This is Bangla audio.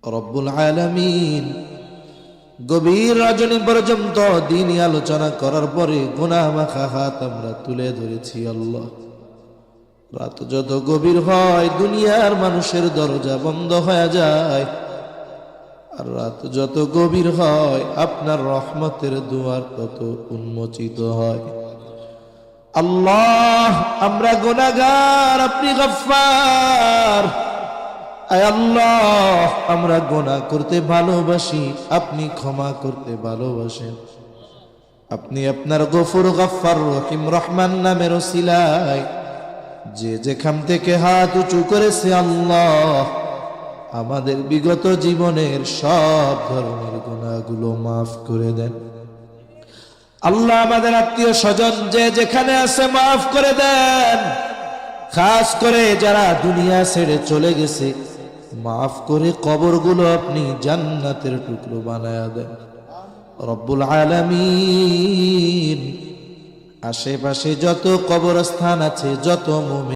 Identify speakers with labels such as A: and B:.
A: রব্বুল আলামিন গভীর রজনী পর্যন্ত দ্বীনি আলোচনা করার পরে গুনাহ মাখা হাত আমরা তুলে ধরেছি। আল্লাহ, রাত যত গভীর হয় দুনিয়ার মানুষের দরজা বন্ধ হয়ে যায়, আর রাত যত গভীর হয় আপনার রহমতের দুয়ার তত উন্মোচিত হয়। আল্লাহ, আমরা গুনাহগার, আপনি গফফার। আয় আল্লাহ, আমরা গুনাহ করতে ভালোবাসি, আপনি ক্ষমা করতে ভালোবাসেন। আপনি আপনার গফুর, গফফার, রহিম, রহমান নামের ওসিলায় যে যেখান থেকে হাত উঁচু করেছে আল্লাহ আমাদের বিগত জীবনের সব ধরনের গুনাহগুলো মাফ করে দেন। আল্লাহ, আমাদের আত্মীয় স্বজন যে যেখানে আছে মাফ করে দেন। খাস করে যারা দুনিয়া ছেড়ে চলে গেছে মাফ করে কবরগুলো আপনি জান্নাতের টুকরো বানায়া দেন রব্বুল আলামিন। আশেপাশে যত কবরস্থান আছে, যত মুমিন